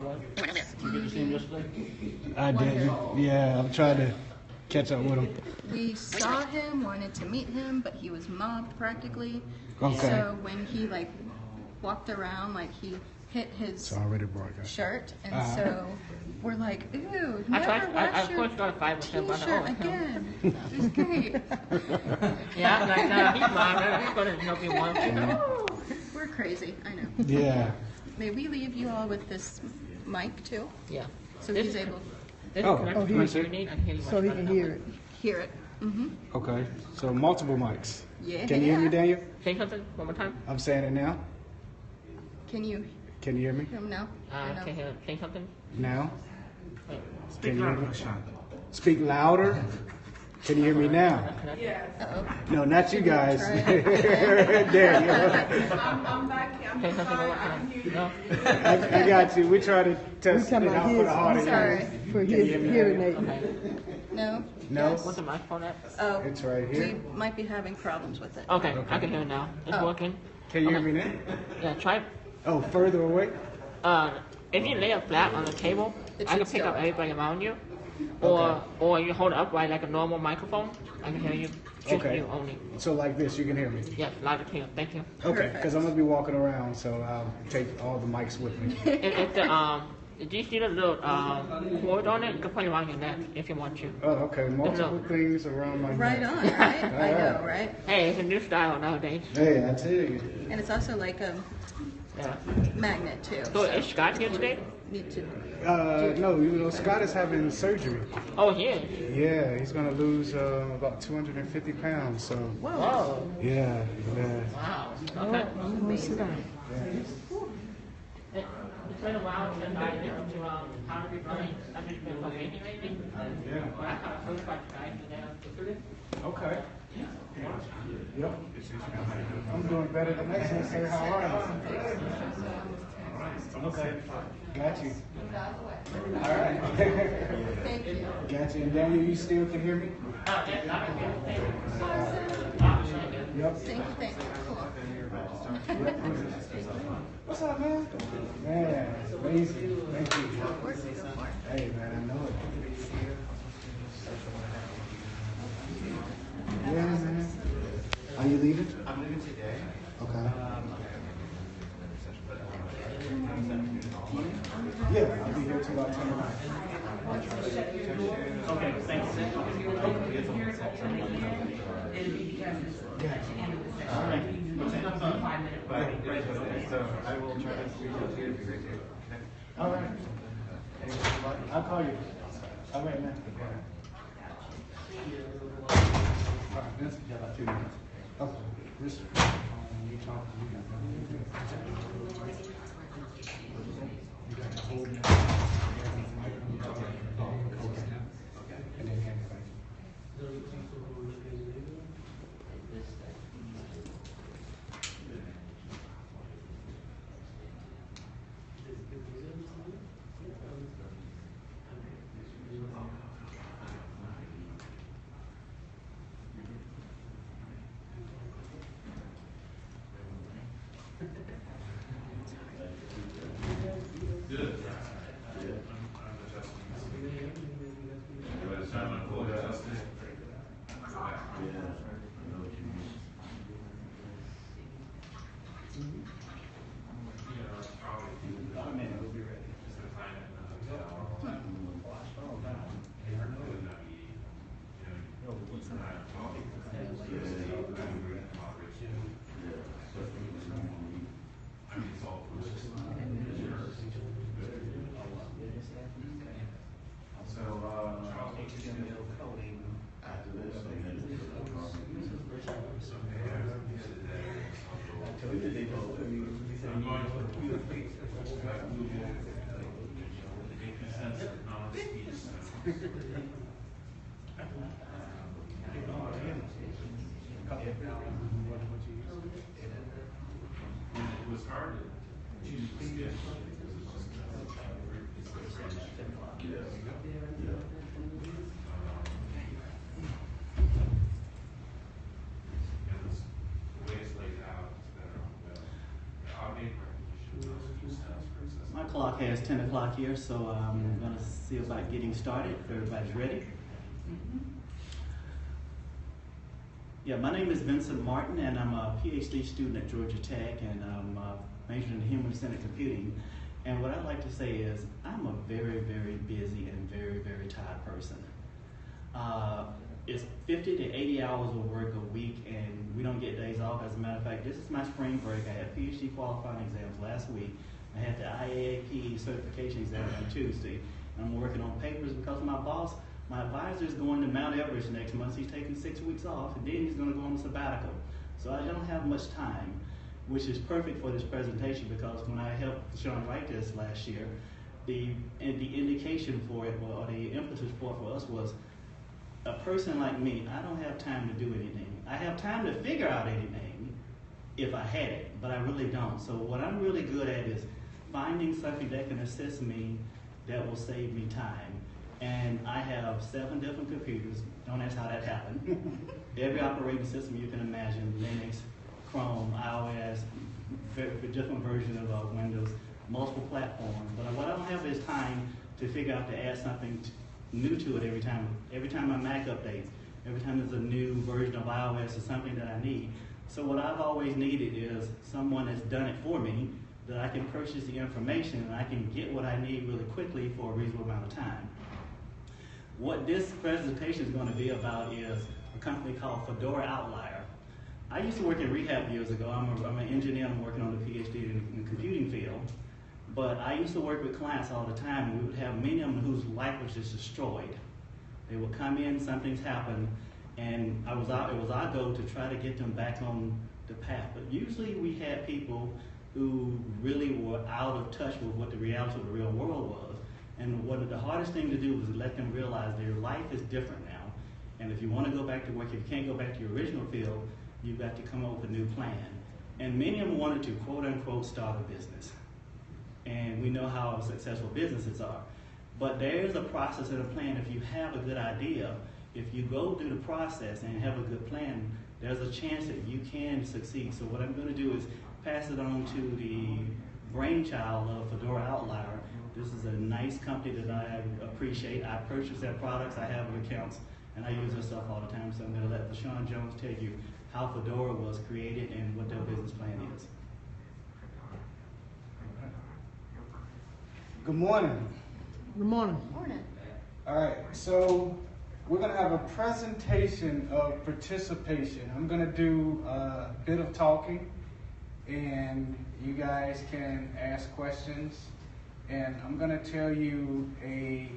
Did you see him yesterday? I did. Yeah, I'm trying to catch up with him. We saw him, wanted to meet him, but he was mobbed practically. Okay. So when he like walked around, like he hit his It's already broadcast. shirt, and so we're like, "Ooh, I never wash first got a fight with him, but T-shirt again." It was great. Yeah, I'm like, no, he's mine. He's gonna help me once, you know. Oh, we're crazy. I know. Yeah. May we leave you all with this mic too, Yeah. so he's able This Oh, is connected to he- my hearing aid. I can hear you So he much can better hear now. it. to hear it? Mm-hmm. Okay. So multiple mics. Yeah. Can you hear me, Daniel? Say something one more time. I'm saying it now. Can you Can you hear me hear him now? Or no? Can hear. Say something. now? Wait. Can you hear me? Speak louder. Can you hear me now? Uh-oh. No, not you guys. Try Daniel. I'm back here. I'm Say something sorry. one more I time. can hear you. No. I got you. We try to test talking it about out for the his- audience. Sorry. For Can you his hear me? hearing aid. Okay. No? No? Yes? What's the microphone at? Oh, It's right we here. might be having problems with it. Okay, I can hear it now. It's Oh. working. Can you hear me now? Yeah, try. Oh, further away? If you lay it flat on the table, It I can should pick still- up everybody around you. Or you hold it upright like a normal microphone. I can hear you. Just Okay. you only. So like this, you can hear me. Yes, loud and clear. Thank you. Okay, because I'm gonna be walking around, so I'll take all the mics with me. If the do you see the little cord on it? You can put it around your neck if you want to. Oh, okay, multiple things around my Right neck. on, right? I know, right? Hey, it's a new style nowadays. Hey, I tell you. And it's also like a Yeah. magnet too. So is Scott here today? Need to. No, you know, Scott is having surgery. Oh, he is. Yeah, he's gonna lose about 250 pounds. So, Whoa. yeah, yeah. Wow. Okay. Amazing. It's been a while since I listened to how to be running. I've just been so busy lately. Yeah. I kind of heard about you guys today. Okay. Yep. I'm doing better than that, sir. How are you? Okay. Got you. All right. Thank you. Got you. And Daniel, you still can hear me? Yep. Thank you, thank you. Cool. What's up, man? Man, amazing. Thank you. Go for it. Hey, man, I know it. Yeah, man. Are you leaving? I'm leaving today. Okay. Yeah, I'll be here till about 10 o'clock. Okay, thanks. So I will try to reach out to you. It'd be great to connect. All right. I'll call you. All right, man. All right, Vince, you got about 2 minutes. Okay. This, you talk, you got you got to hold it. Okay. And then hand it back. It was hard to choose the sketch because it's just and it's the way it's laid out, it's better on the web. The object recognition, those are just sounds for accessibility. clock has 10 o'clock here, so I'm going to see about getting started if everybody's ready. Yeah, my name is Vincent Martin, and I'm a PhD student at Georgia Tech, and I'm majoring in human-centered computing. And what I'd like to say is I'm a very, very busy and very, very tired person. It's 50 to 80 hours of work a week, and we don't get days off. As a matter of fact, this is my spring break. I had PhD qualifying exams last week. I had the IAAP certification exam on Tuesday. And I'm working on papers because my boss, my advisor, is going to Mount Everest next month. He's taking 6 weeks off, and then he's going to go on a sabbatical. So I don't have much time, which is perfect for this presentation because when I helped Vashawn write this last year, the indication for it, or the impetus for it for us was, a person like me, I don't have time to do anything. I have time to figure out anything if I had it, but I really don't. So what I'm really good at is finding something that can assist me that will save me time. And I have 7 different computers. Don't ask how that happened. Every operating system you can imagine, Linux, Chrome, iOS, different versions of Windows, multiple platforms. But what I don't have is time to figure out to add something new to it every time. Every time my Mac updates, every time there's a new version of iOS or something that I need. So what I've always needed is someone that's done it for me, that I can purchase the information and I can get what I need really quickly for a reasonable amount of time. What this presentation is going to be about is a company called Fedora Outlier. I used to work in rehab years ago. I'm an engineer. I'm working on a PhD in the computing field. But I used to work with clients all the time, and we would have many of them whose life was just destroyed. They would come in, something's happened, and it was our goal to try to get them back on the path. But usually we had people who really were out of touch with what the reality of the real world was. And the hardest thing to do was let them realize their life is different now. And if you want to go back to work, if you can't go back to your original field, you've got to come up with a new plan. And many of them wanted to, quote unquote, start a business. And we know how successful businesses are. But there is a process and a plan. If you have a good idea, if you go through the process and have a good plan, there's a chance that you can succeed. So what I'm going to do is pass it on to the brainchild of Fedora Outlier. This is a nice company that I appreciate. I purchase their products, I have accounts, and I use their stuff all the time. So I'm going to let Vashawn Jones tell you how Fedora was created and what their business plan is. Good morning. Good morning. Morning. All right, so we're going to have a presentation of participation. I'm going to do a bit of talking, and you guys can ask questions. And I'm going to tell you a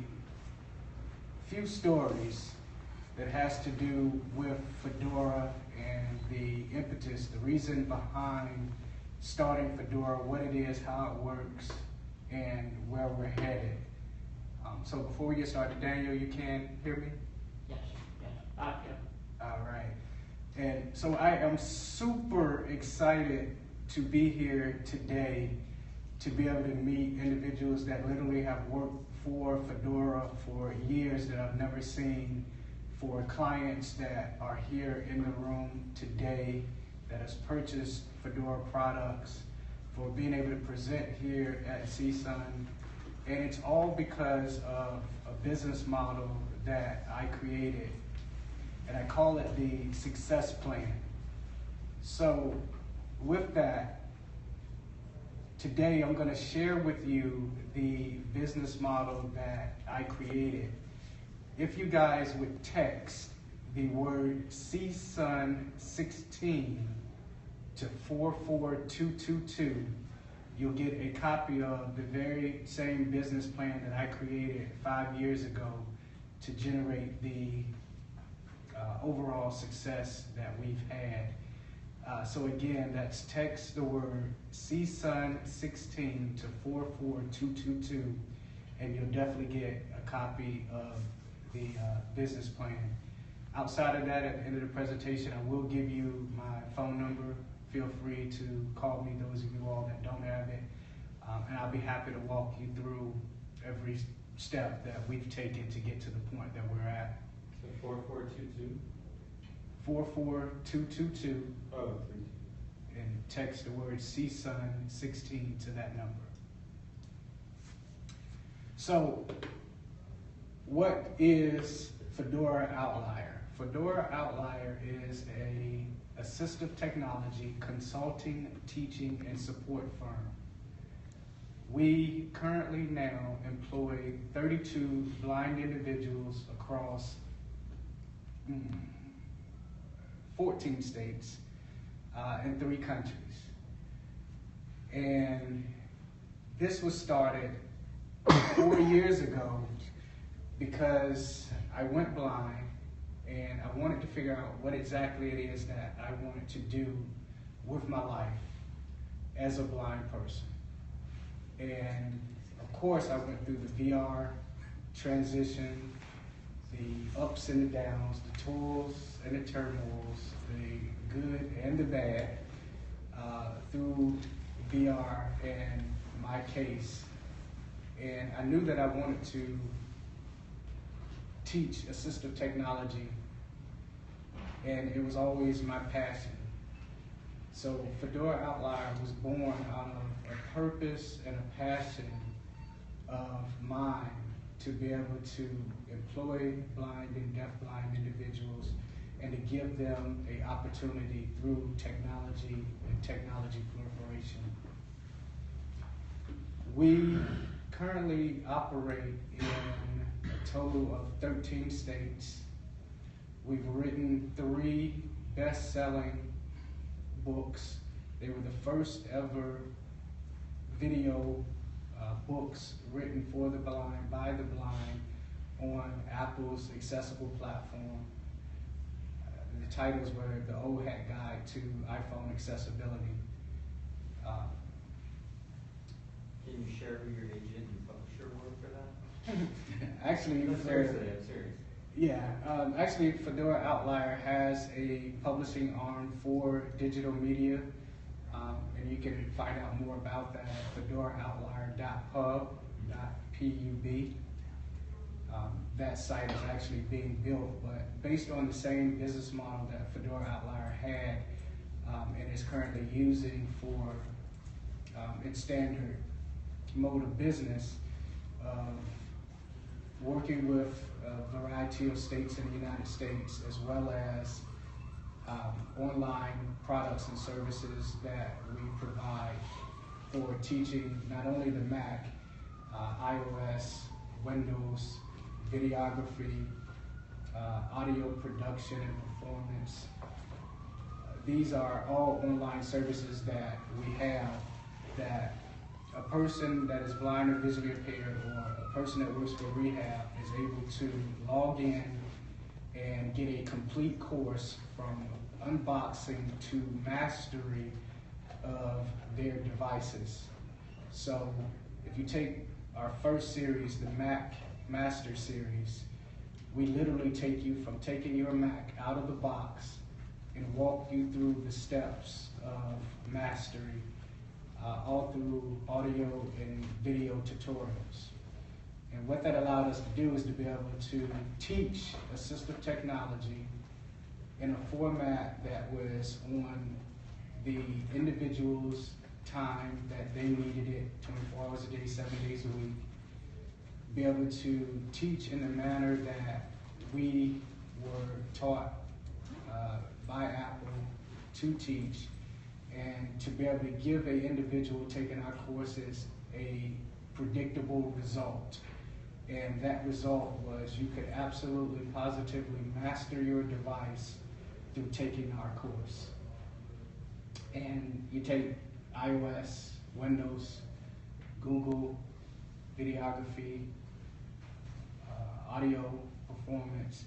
few stories that has to do with Fedora and the impetus, the reason behind starting Fedora, what it is, how it works, and where we're headed. So before we get started, Daniel, you can hear me? Yes. Yeah. All right. And so I am super excited to be here today to be able to meet individuals that literally have worked for Fedora for years that I've never seen, for clients that are here in the room today that has purchased Fedora products, for being able to present here at CSUN. And it's all because of a business model that I created, and I call it the success plan. So with that, today I'm going to share with you the business model that I created. If you guys would text the word CSUN 16 to 44222, you'll get a copy of the very same business plan that I created 5 years ago to generate the overall success that we've had. So again, that's text the word CSUN 16 to 44222, and you'll definitely get a copy of the business plan. Outside of that, at the end of the presentation, I will give you my phone number. Feel free to call me, those of you all that don't have it, and I'll be happy to walk you through every step that we've taken to get to the point that we're at. So 4422? 44222. Oh, And text the word CSUN 16 to that number. So, what is Fedora Outlier? Fedora Outlier is a assistive technology consulting, teaching, and support firm. We currently now employ 32 blind individuals across 14 states and 3 countries. And this was started 4 years ago because I went blind and I wanted to figure out what exactly it is that I wanted to do with my life as a blind person. And of course I went through the VR transition, the ups and the downs, the toils and the turmoils, the good and the bad, through VR and my case. And I knew that I wanted to teach assistive technology, and it was always my passion. So Fedora Outlier was born out of a purpose and a passion of mine to be able to employ blind and deafblind individuals and to give them an opportunity through technology and technology proliferation. We currently operate in a total of 13 states. We've written 3 best-selling books. They were the first ever video books written for the blind, by the blind, on Apple's accessible platform. The titles were The Old Hat Guide to iPhone Accessibility. Can you share who your agent and publisher were for that? Actually, No, seriously, I'm serious. Yeah, actually Fedora Outlier has a publishing arm for digital media, and you can find out more about that at fedoraoutlier.pub. That site is actually being built, but based on the same business model that Fedora Outlier had and is currently using for its standard mode of business, working with a variety of states in the United States, as well as online products and services that we provide for teaching not only the Mac, iOS, Windows, videography, audio production and performance. These are all online services that we have that a person that is blind or visually impaired, or a person that works for rehab, is able to log in and get a complete course from unboxing to mastery of their devices. So if you take our first series, the Mac Master Series, we literally take you from taking your Mac out of the box and walk you through the steps of mastery, all through audio and video tutorials. And what that allowed us to do is to be able to teach assistive technology in a format that was on the individual's time that they needed it, 24 hours a day, 7 days a week. Be able to teach in the manner that we were taught by Apple to teach, and to be able to give an individual taking our courses a predictable result. And that result was you could absolutely positively master your device through taking our course. And you take iOS, Windows, Google, videography, audio performance,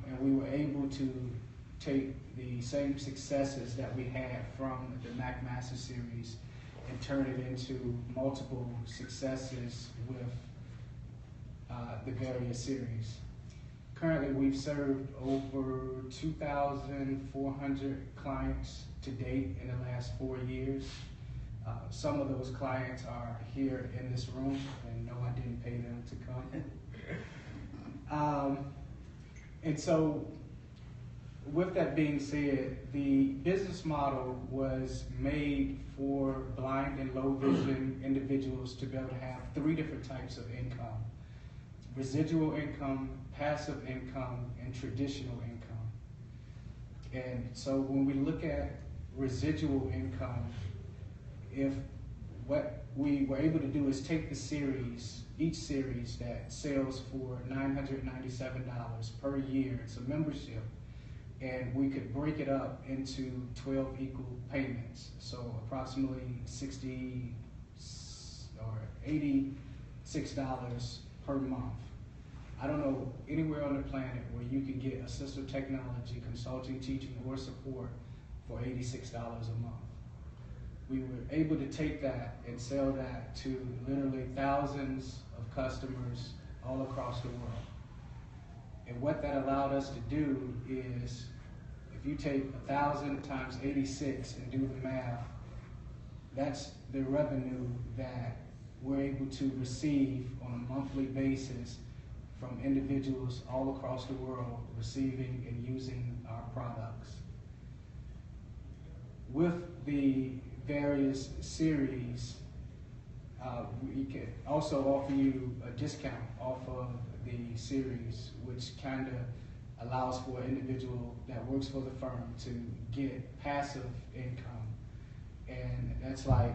and we were able to take the same successes that we had from the Mac Master Series and turn it into multiple successes with the various series. Currently, we've served over 2,400 clients to date in the last 4 years. Some of those clients are here in this room, and no, I didn't pay them to come. And so with that being said, the business model was made for blind and low vision individuals to be able to have 3 different types of income: residual income, passive income, and traditional income. And so when we look at residual income, if what we were able to do is take the series, each series that sells for $997 per year, it's a membership, and we could break it up into 12 equal payments. So approximately $60 or $86 per month. I don't know anywhere on the planet where you can get assistive technology, consulting, teaching, or support for $86 a month. We were able to take that and sell that to literally thousands of customers all across the world. And what that allowed us to do is, if you take 1,000 times 86 and do the math, that's the revenue that we're able to receive on a monthly basis from individuals all across the world receiving and using our products. With the various series, we can also offer you a discount off of the series, which kind of allows for an individual that works for the firm to get passive income. And that's like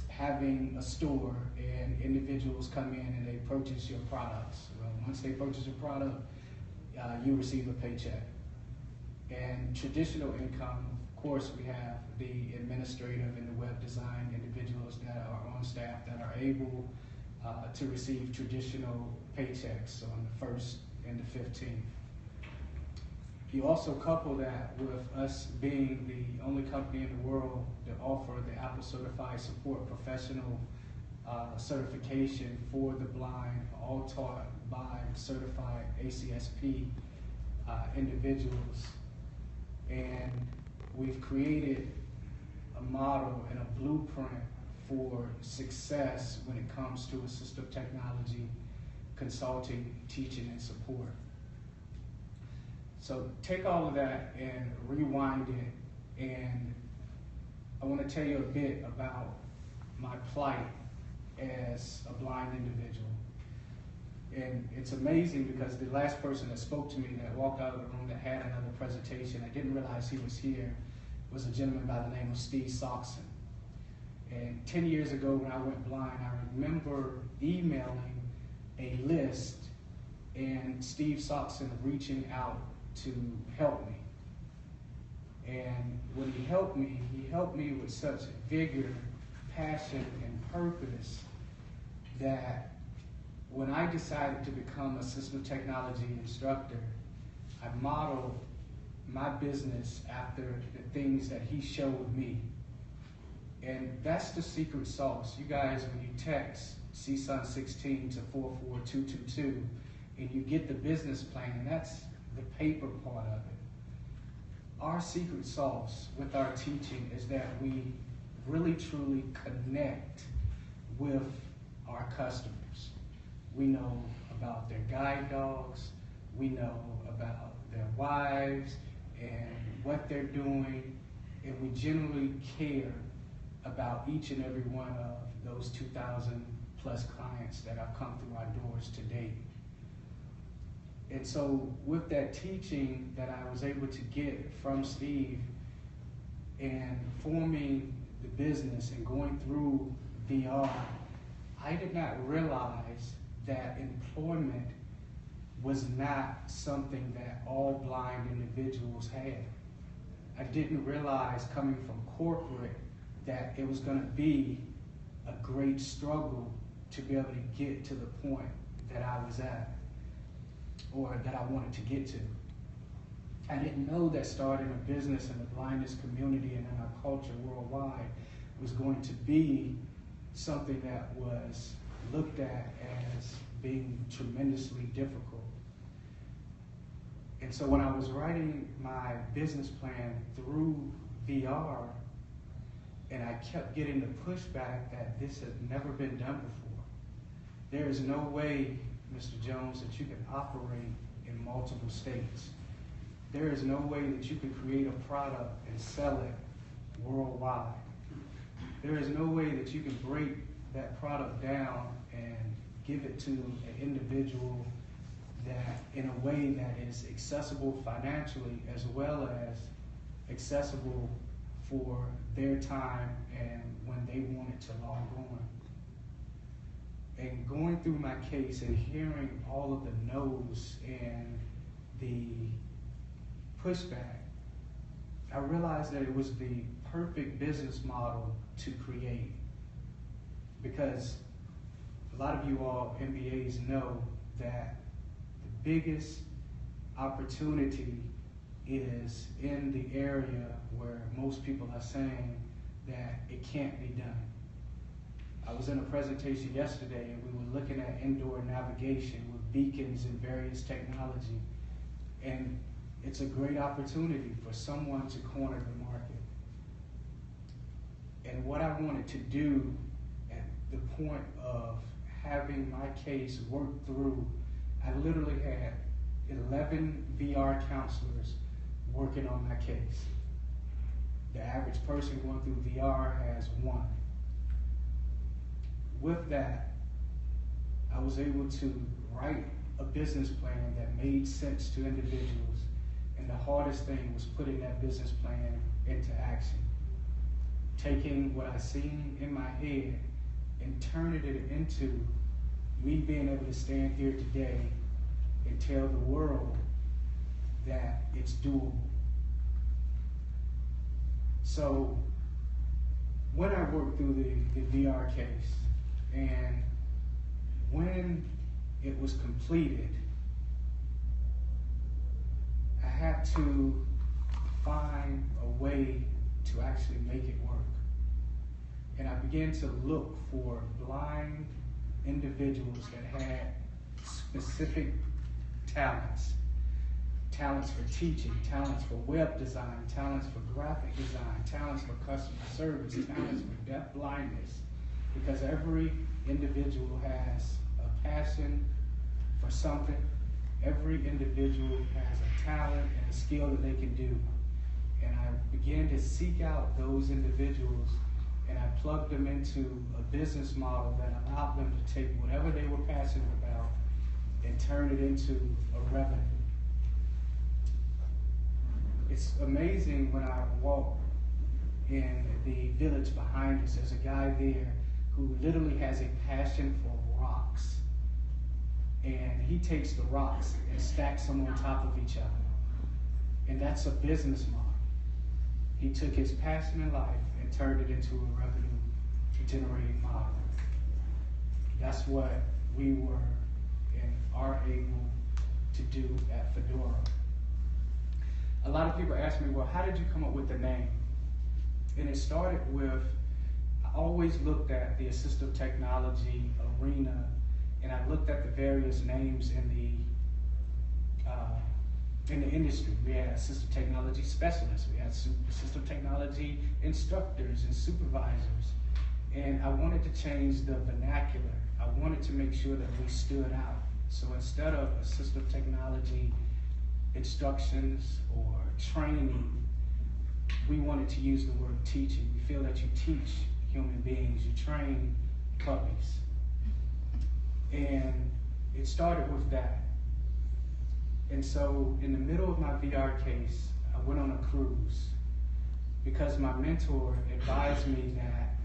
having a store and individuals come in and they purchase your products. Well, once they purchase your product, you receive a paycheck. And traditional income, of course, we have the administrative and the web design individuals that are on staff that are able to receive traditional paychecks on the 1st and the 15th. You also couple that with us being the only company in the world that offer the Apple Certified Support Professional certification for the blind, all taught by certified ACSP individuals. And we've created a model and a blueprint for success when it comes to assistive technology, consulting, teaching, and support. So take all of that and rewind it, and I want to tell you a bit about my plight as a blind individual. And it's amazing because the last person that spoke to me, that walked out of the room, that had another presentation, I didn't realize he was here, was a gentleman by the name of Steve Soxon. And 10 years ago when I went blind, I remember emailing a list and Steve Soxon reaching out to help me. And when he helped me with such vigor, passion, and purpose that when I decided to become a assistive technology instructor, I modeled my business after the things that he showed me. And that's the secret sauce. You guys, when you text CSUN 16 to 44222 and you get the business plan, that's the paper part of it. Our secret sauce with our teaching is that we really truly connect with our customers. We know about their guide dogs, we know about their wives and what they're doing, and we generally care about each and every one of those 2,000 plus clients that have come through our doors to date. And so with that teaching that I was able to get from Steve and forming the business and going through VR, I did not realize that employment was not something that all blind individuals had. I didn't realize coming from corporate that it was going to be a great struggle to be able to get to the point that I was at, or that I wanted to get to. I didn't know that starting a business in the blindness community and in our culture worldwide was going to be something that was looked at as being tremendously difficult. And so when I was writing my business plan through VR, and I kept getting the pushback that this had never been done before. There is no way, Mr. Jones, that you can operate in multiple states. there is no way that you can create a product and sell it worldwide. There is no way that you can break that product down and give it to an individual that in a way that is accessible financially as well as accessible for their time and when they want it to log on. And going through my case and hearing all of the no's and the pushback, I realized that it was the perfect business model to create. Because a lot of you all MBAs know that the biggest opportunity is in the area where most people are saying that it can't be done. I was in a presentation yesterday and we were looking at indoor navigation with beacons and various technology. And it's a great opportunity for someone to corner the market. And what I wanted to do at the point of having my case worked through, I literally had 11 VR counselors working on my case. The average person going through VR has one. With that, I was able to write a business plan that made sense to individuals, and the hardest thing was putting that business plan into action. Taking what I seen in my head and turning it into me being able to stand here today and tell the world that it's doable. So when I worked through the VR case and when it was completed, I had to find a way to actually make it work. And I began to look for blind individuals that had specific talents. Talents for teaching, talents for web design, talents for graphic design, talents for customer service, talents for deaf blindness. Because every individual has a passion for something. Every individual has a talent and a skill that they can do. And I began to seek out those individuals and I plugged them into a business model that allowed them to take whatever they were passionate about and turn it into a revenue. It's amazing when I walk in the village behind us, there's a guy there who literally has a passion for rocks. And he takes the rocks and stacks them on top of each other. And that's a business model. He took his passion in life and turned it into a revenue generating model. That's what we were and are able to do at Fedora. A lot of people ask me, well, how did you come up with the name? And it started with, I always looked at the assistive technology arena and I looked at the various names in the industry. We had assistive technology specialists, we had assistive technology instructors and supervisors. And I wanted to change the vernacular. I wanted to make sure that we stood out. So instead of assistive technology instructions or training, we wanted to use the word teaching. We feel that you teach human beings, you train puppies. And it started with that. And so in the middle of my VR case, I went on a cruise because my mentor advised me that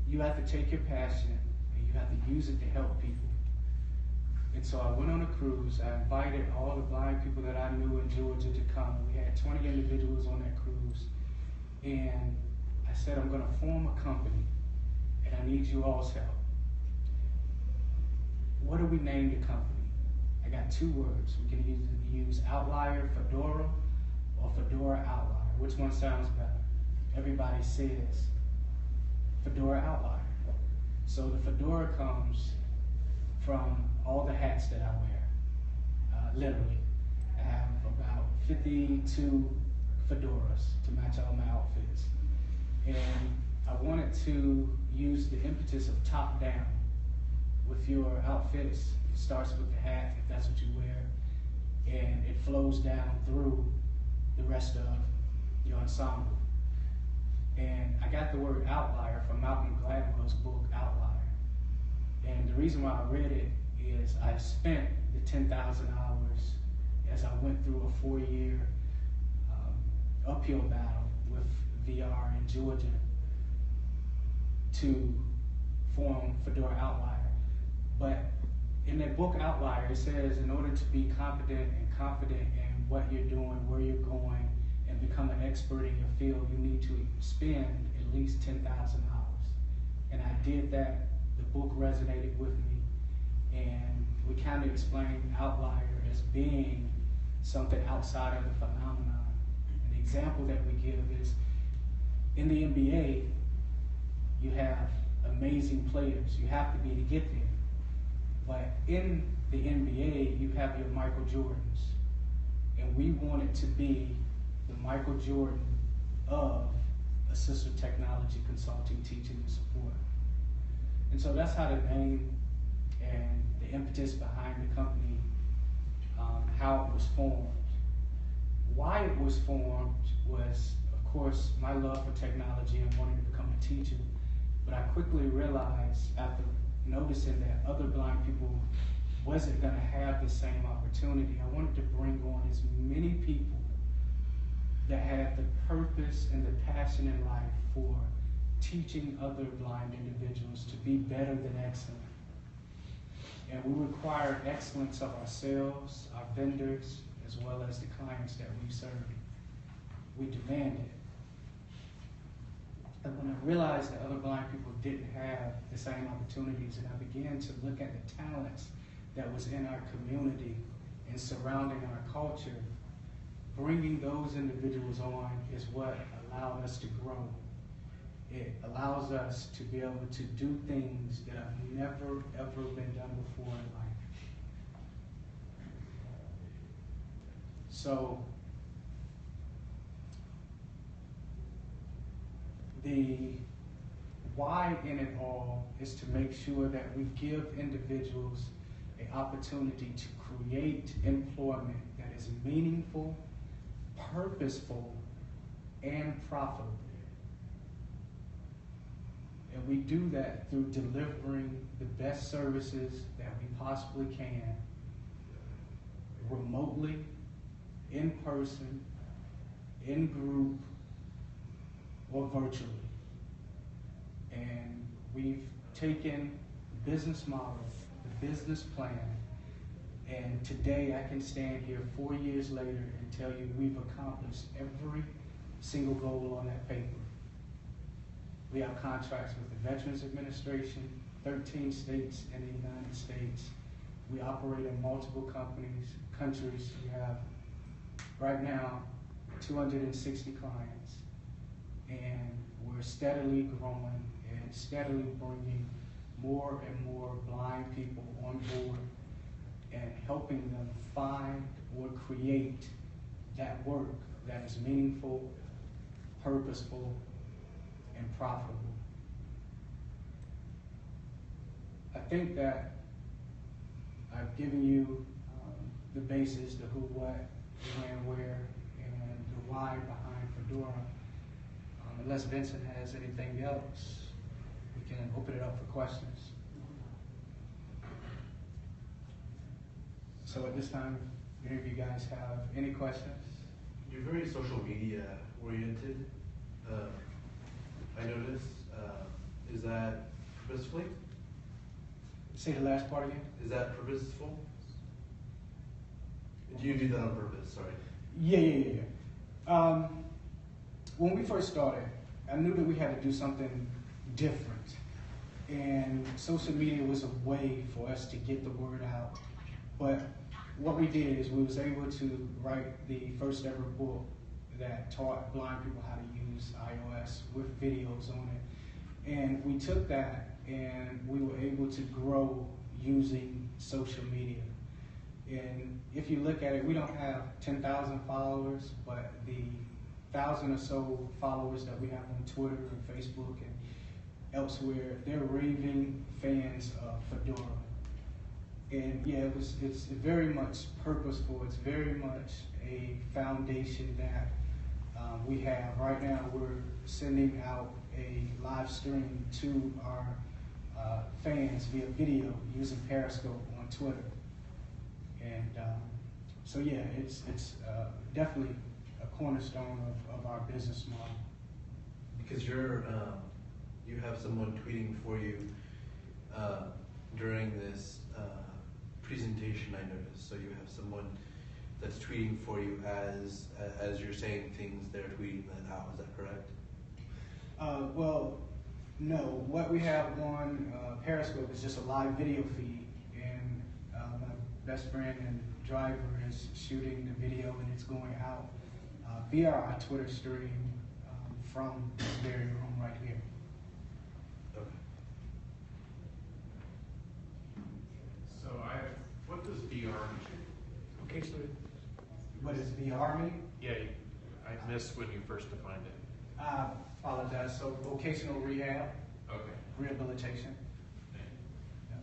you have to take your passion and you have to use it to help people. And so I went on a cruise. I invited all the blind people that I knew in Georgia to come. We had 20 individuals on that cruise. And I said, I'm going to form a company and I need you all's help. What do we name the company? I got two words. We can use Outlier Fedora or Fedora Outlier. Which one sounds better? Everybody says Fedora Outlier. So the fedora comes from all the hats that I wear, literally. I have about 52 fedoras to match all my outfits. And I wanted to use the impetus of top down. With your outfits, it starts with the hat, if that's what you wear. and it flows down through the rest of your ensemble. And I got the word outlier from Malcolm Gladwell's book, Outlier. And the reason why I read it is I spent the 10,000 hours as I went through a 4-year uphill battle with VR in Georgia to form Fedora Outlier. But in that book, Outlier, it says in order to be competent and confident in what you're doing, where you're going, and become an expert in your field, you need to spend at least 10,000 hours. And I did that. The book resonated with me. And we kind of explained Outlier as being something outside of the phenomenon. An example that we give is in the NBA, you have amazing players. You have to be to get there. But in the NBA, you have your Michael Jordans. And we wanted to be the Michael Jordan of assistive technology consulting, teaching, and support. And so that's how the name and the impetus behind the company, how it was formed. Why it was formed was, of course, my love for technology and wanting to become a teacher. But I quickly realized after noticing that other blind people wasn't going to have the same opportunity, I wanted to bring on as many people that had the purpose and the passion in life for teaching other blind individuals to be better than excellent. And we require excellence of ourselves, our vendors, as well as the clients that we serve. We demand it. And when I realized that other blind people didn't have the same opportunities, and I began to look at the talents that was in our community and surrounding our culture, bringing those individuals on is what allowed us to grow. It allows us to be able to do things that have never, ever been done before in life. So, the why in it all is to make sure that we give individuals an opportunity to create employment that is meaningful, purposeful, and profitable. And we do that through delivering the best services that we possibly can, remotely, in person, in group, or virtually. And we've taken the business model, the business plan, and today I can stand here 4 years later and tell you we've accomplished every single goal on that paper. We have contracts with the Veterans Administration, 13 states in the United States. We operate in multiple countries. We have, right now, 260 clients. And we're steadily growing and steadily bringing more and more blind people on board and helping them find or create that work that is meaningful, purposeful, and profitable. I think that I've given you the basis, the who, what, when, where, and the why behind Fedora. Unless Vincent has anything else, we can open it up for questions. So at this time, if any of you guys have any questions? You're very social media oriented. I noticed. Is that purposefully? Say the last part again. Is that purposeful? Do you do that on purpose? Sorry. Yeah. When we first started, I knew that we had to do something different. And social media was a way for us to get the word out. But what we did is we was able to write the first ever book that taught blind people how to use iOS with videos on it. And we took that and we were able to grow using social media. And if you look at it, we don't have 10,000 followers, but the 1,000 or so followers that we have on Twitter and Facebook and elsewhere, they're raving fans of Fedora. And yeah, it's very much purposeful. It's very much a foundation that we have. Right now, we're sending out a live stream to our fans via video using Periscope on Twitter. And so yeah, it's definitely a cornerstone of our business model. Because you have someone tweeting for you during this presentation, I noticed. So you have someone that's tweeting for you as you're saying things, they're tweeting that out. Is that correct? Well, no. What we have on Periscope is just a live video feed, and my best friend and driver is shooting the video, and it's going out via our Twitter stream from this very room right here. Okay. So what does VR mean? Okay, so what does VR mean? Yeah, I missed when you first defined it. I apologize. So vocational rehab, Okay. rehabilitation. Yeah.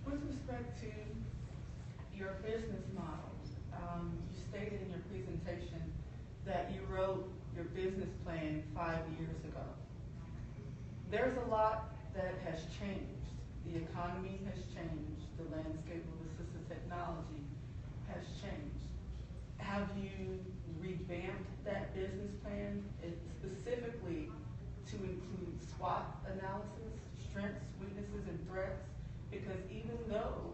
With respect to your business model, you stated in your presentation that you wrote your business plan 5 years ago. There's a lot that has changed. The economy has changed. The landscape of assistive technology has changed. Have you revamped that business plan specifically to include SWOT analysis, strengths, weaknesses, and threats? Because even though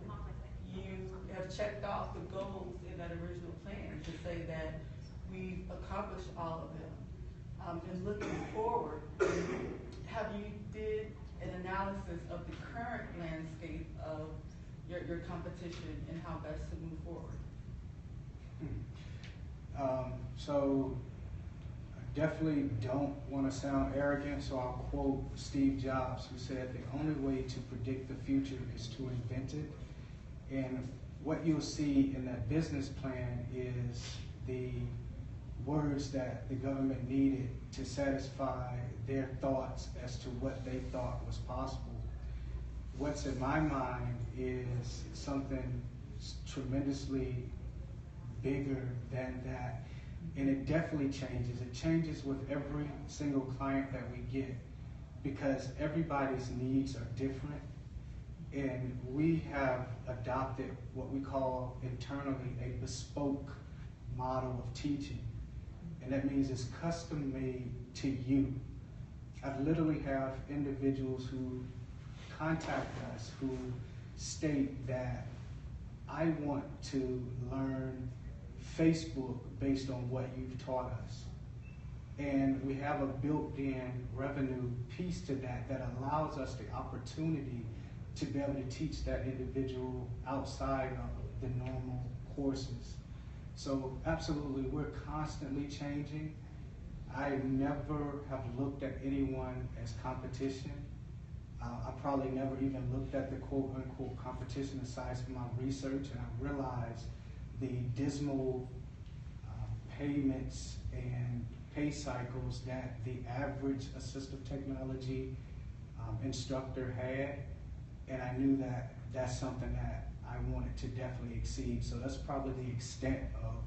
you have checked off the goals in that original plan to say that we've accomplished all of them, and looking forward, have you did an analysis of the current landscape of your competition and how best to move forward? So I definitely don't want to sound arrogant, so I'll quote Steve Jobs, who said, "The only way to predict the future is to invent it." And what you'll see in that business plan is the words that the government needed to satisfy their thoughts as to what they thought was possible. What's in my mind is something tremendously bigger than that. And it definitely changes. It changes with every single client that we get because everybody's needs are different. And we have adopted what we call internally a bespoke model of teaching. And that means it's custom made to you. I literally have individuals who contact us who state that I want to learn Facebook based on what you've taught us. And we have a built-in revenue piece to that allows us the opportunity to be able to teach that individual outside of the normal courses. So absolutely, we're constantly changing. I never have looked at anyone as competition. I probably never even looked at the quote-unquote competition aside from my research, and I realized the dismal payments and pay cycles that the average assistive technology instructor had, and I knew that that's something that I wanted to definitely exceed. So that's probably the extent of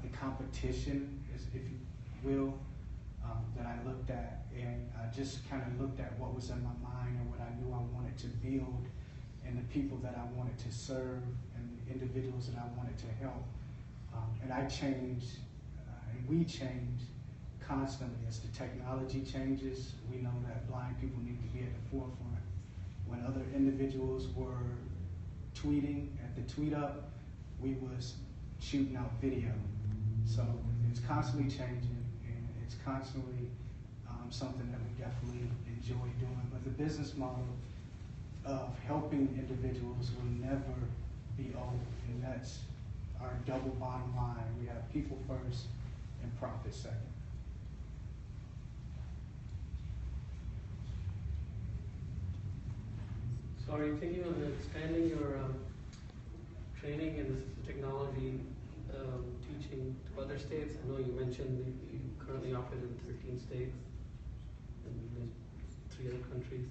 the competition, if you will, that I looked at, and I just kind of looked at what was in my mind and what I knew I wanted to build and the people that I wanted to serve and the individuals that I wanted to help. And I changed, and we change constantly as the technology changes. We know that blind people need to be at the forefront. When other individuals were tweeting at the tweet up, we was shooting out video. So it's constantly changing, and it's constantly something that we definitely enjoy doing. But the business model of helping individuals will never be old, and that's our double bottom line. We have people first and profit second. So are you thinking of expanding your training in assistive technology teaching to other states? I know you mentioned that you currently operate in 13 states and there's 3 other countries.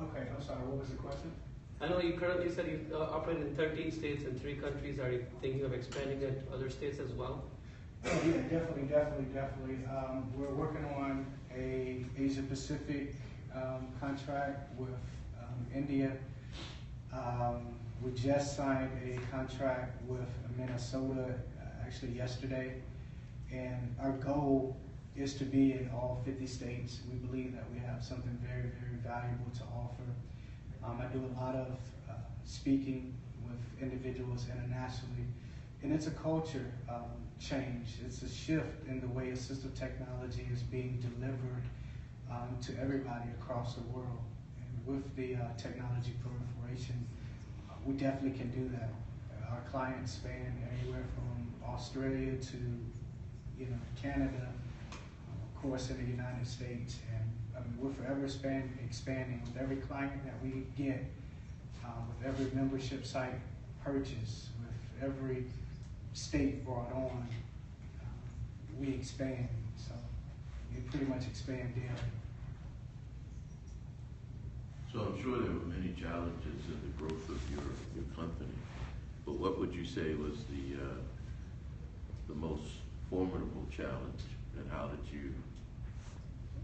Okay, I'm sorry, what was the question? I know you currently said you operate in 13 states and 3 countries. Are you thinking of expanding it to other states as well? Oh, yeah, definitely. We're working on a Asia Pacific contract with India. We just signed a contract with Minnesota actually yesterday, and our goal is to be in all 50 states. We believe that we have something very, very valuable to offer. I do a lot of speaking with individuals internationally, and it's a culture change. It's a shift in the way assistive technology is being delivered to everybody across the world. And with the technology proliferation, we definitely can do that. Our clients span anywhere from Australia to, Canada, of course, in the United States, and we're forever expanding with every client that we get, with every membership site purchase, with every state brought on, we expand. So we pretty much expand daily. So I'm sure there were many challenges in the growth of your company, but what would you say was the most formidable challenge, and how did you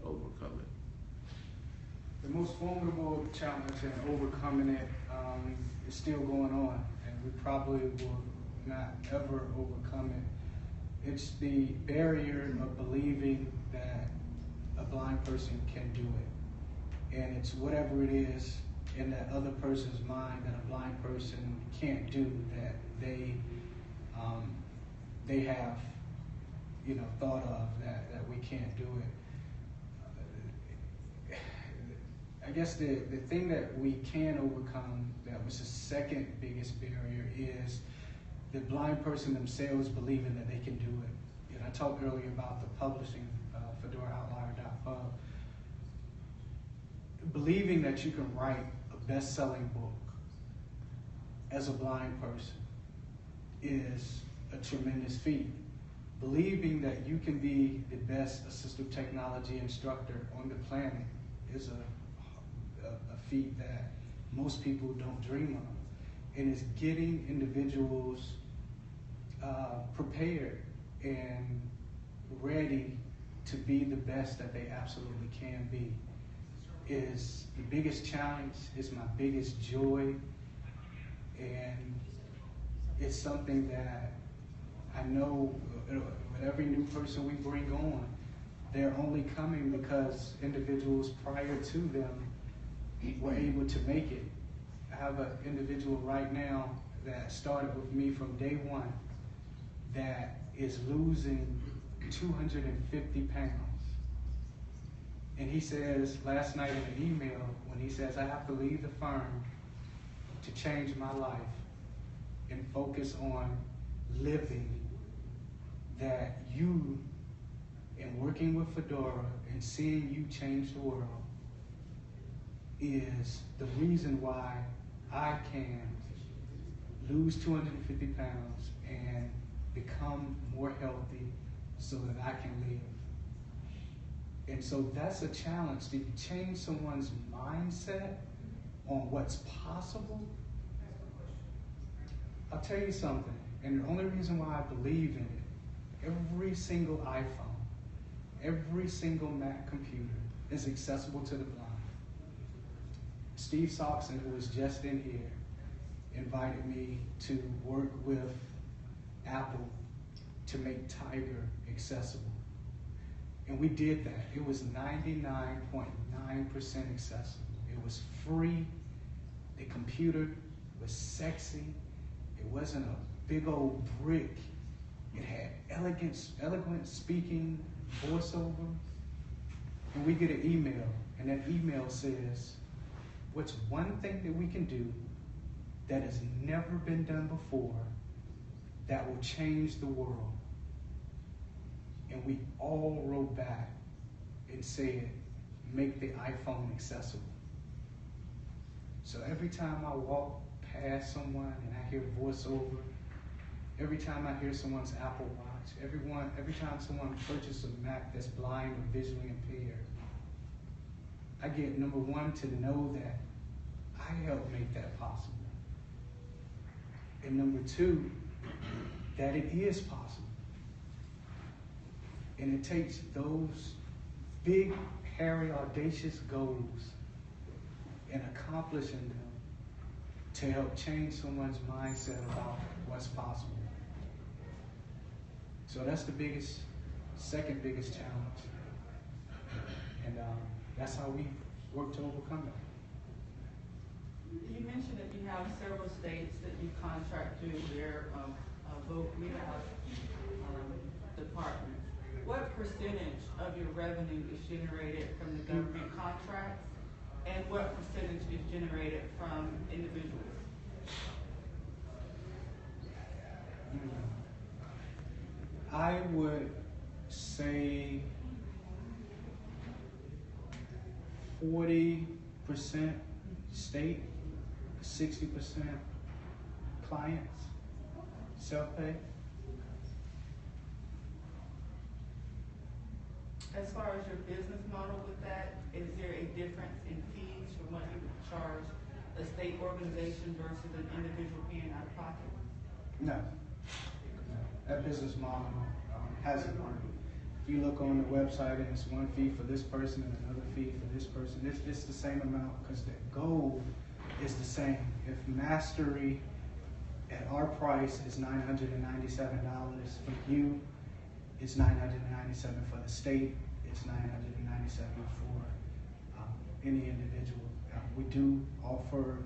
overcome it? The most formidable challenge in overcoming it is still going on, and we probably will not ever overcome it. It's the barrier of believing that a blind person can do it. And it's whatever it is in that other person's mind that a blind person can't do, that they have, thought of that we can't do it. I guess the thing that we can overcome, that was the second biggest barrier, is the blind person themselves believing that they can do it. And I talked earlier about the publishing, Fedora Outlier.pub. Believing that you can write a best-selling book as a blind person is a tremendous feat. Believing that you can be the best assistive technology instructor on the planet is a feat that most people don't dream of. And it's getting individuals prepared and ready to be the best that they absolutely can be is the biggest challenge, it's my biggest joy, and it's something that I know with every new person we bring on, they're only coming because individuals prior to them were able to make it. I have an individual right now that started with me from day one that is losing 250 pounds. And he says, last night in an email, when he says, I have to leave the firm to change my life and focus on living, that you, and working with Fedora and seeing you change the world, is the reason why I can lose 250 pounds and become more healthy so that I can live. And so that's a challenge. To change someone's mindset on what's possible. I'll tell you something, and the only reason why I believe in it, every single iPhone, every single Mac computer is accessible to the blind. Steve Soxon, who was just in here, invited me to work with Apple to make Tiger accessible. And we did that. It was 99.9% accessible. It was free. The computer was sexy. It wasn't a big old brick. It had elegant speaking, voiceover. And we get an email, and that email says, what's one thing that we can do that has never been done before that will change the world? And we all wrote back and said, make the iPhone accessible. So every time I walk past someone and I hear voiceover, every time I hear someone's Apple Watch, every time someone purchases a Mac that's blind or visually impaired, I get, number one, to know that I help make that possible. And number two, that it is possible. And it takes those big, hairy, audacious goals and accomplishing them to help change someone's mindset about what's possible. So that's the second biggest challenge. And that's how we work to overcome it. You mentioned that you have several states that you contract through their vote rehab departments. What percentage of your revenue is generated from the government contracts, and what percentage is generated from individuals? I would say 40% state, 60% clients, self-pay. As far as your business model with that, is there a difference in fees from what you would charge a state organization versus an individual paying out of pocket? No. That business model hasn't worked. If you look on the website and it's one fee for this person and another fee for this person, it's the same amount because the goal is the same. If mastery at our price is $997 for you, it's $997 for the state, it's $997 for any individual. We do offer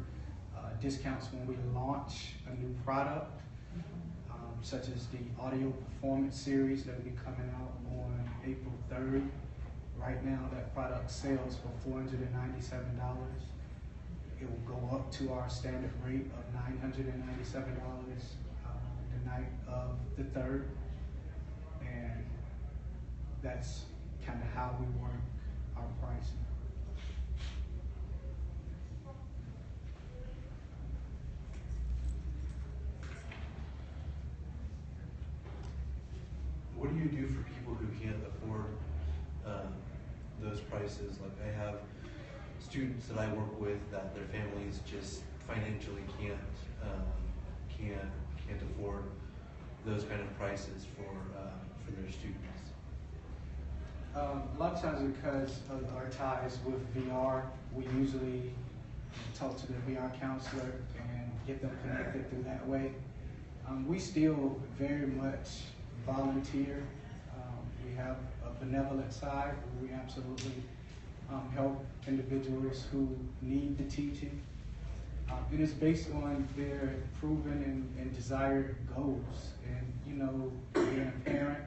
discounts when we launch a new product, such as the audio performance series that will be coming out on April 3rd. Right now, that product sells for $497. It will go up to our standard rate of $997 the night of the 3rd. And that's kind of how we work our pricing. What do you do for people who can't afford those prices? Like I have students that I work with that their families just financially can't afford those kind of prices for their students. A lot of times because of our ties with VR, we usually talk to the VR counselor and get them connected through that way. We still very much volunteer. We have a benevolent side where we absolutely help individuals who need the teaching. It is based on their proven and desired goals. And you know, being a parent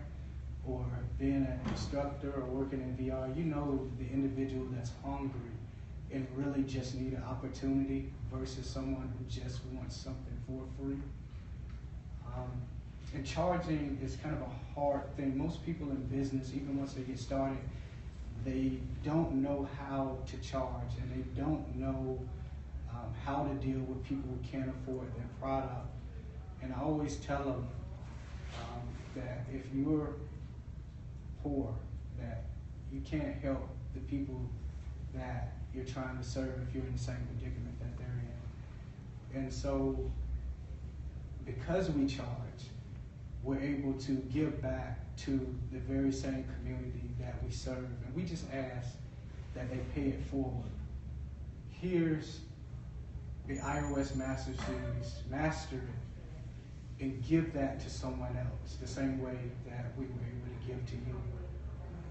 or being an instructor or working in VR, you know the individual that's hungry and really just need an opportunity versus someone who just wants something for free. And charging is kind of a hard thing. Most people in business, even once they get started, they don't know how to charge and they don't know how to deal with people who can't afford their product. And I always tell them that if you're poor, that you can't help the people that you're trying to serve if you're in the same predicament that they're in. And so, because we charge, we're able to give back to the very same community that we serve. And we just ask that they pay it forward. Here's the iOS Master Series, master it, and give that to someone else, the same way that we were able to give to you.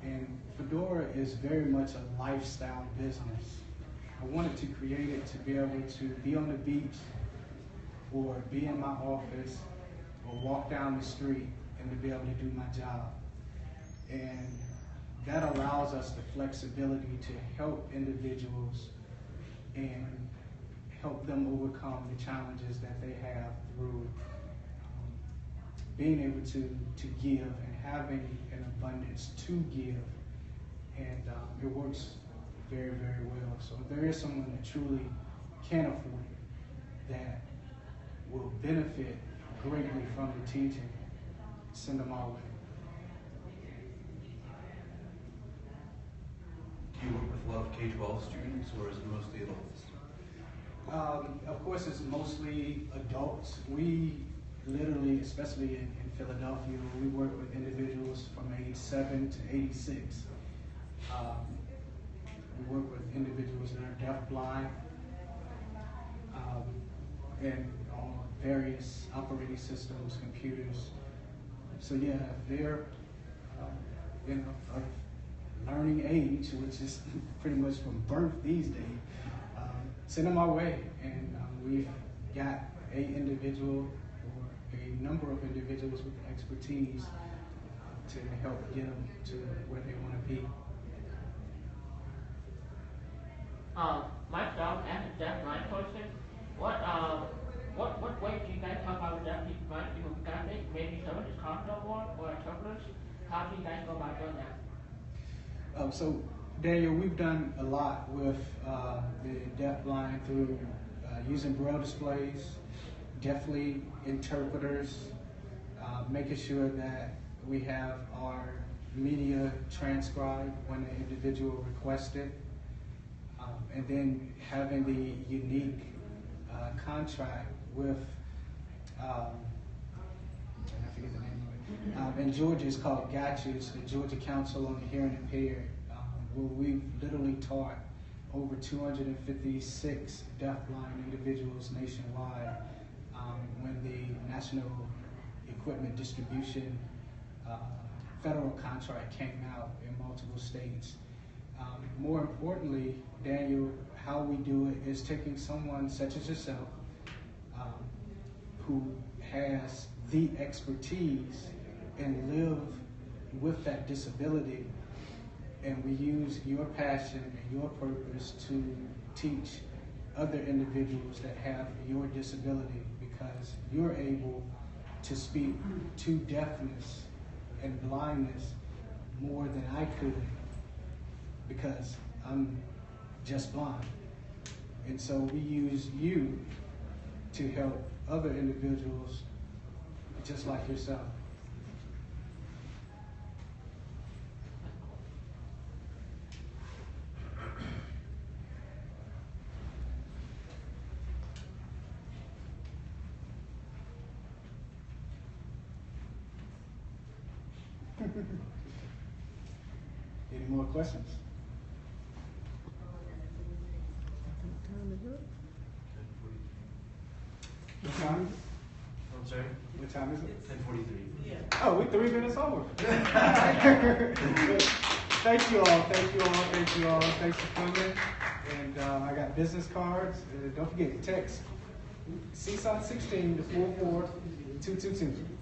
And Fedora is very much a lifestyle business. I wanted to create it to be able to be on the beach or be in my office or walk down the street and to be able to do my job. And that allows us the flexibility to help individuals and help them overcome the challenges that they have through being able to give and having an abundance to give. And it works very, very well. So if there is someone that truly can afford it, that will benefit greatly from the teaching, send them our way. Do you work with a lot of K-12 students or is it mostly adults? Of course, it's mostly adults. We literally, especially in Philadelphia, we work with individuals from age 7 to 86. We work with individuals that are deaf-blind, and on various operating systems, computers. So yeah, they're of learning age, which is pretty much from birth these days. Send them our way, and we've got a individual or a number of individuals with expertise to help get them to where they want to be. Myself, as a deaf-blind person, what way do you guys help out with deaf people, blind people? Because I think maybe some of this cost no more or interpreters. How do you guys go about doing that? So, Daniel, we've done a lot with the deaf-blind through using braille displays, deafly interpreters, making sure that we have our media transcribed when the individual requests it, and then having the unique contract with, I forget the name of it, in Georgia it's called GATCHA, it's the Georgia Council on the Hearing Impaired, where we've literally taught over 256 deaf-blind individuals nationwide when the National Equipment Distribution federal contract came out in multiple states. More importantly, Daniel, how we do it is taking someone such as yourself who has the expertise and live with that disability, and we use your passion and your purpose to teach other individuals that have your disability, because you're able to speak to deafness and blindness more than I could, because I'm just blind. And so we use you to help other individuals just like yourself. Any more questions? What time? I'm sorry? What time is it? 10:43. Oh, we're 3 minutes over. Thank you all, thank you all, thank you all. Thanks for coming. And I got business cards. Don't forget, text CSUN 16 to 44222.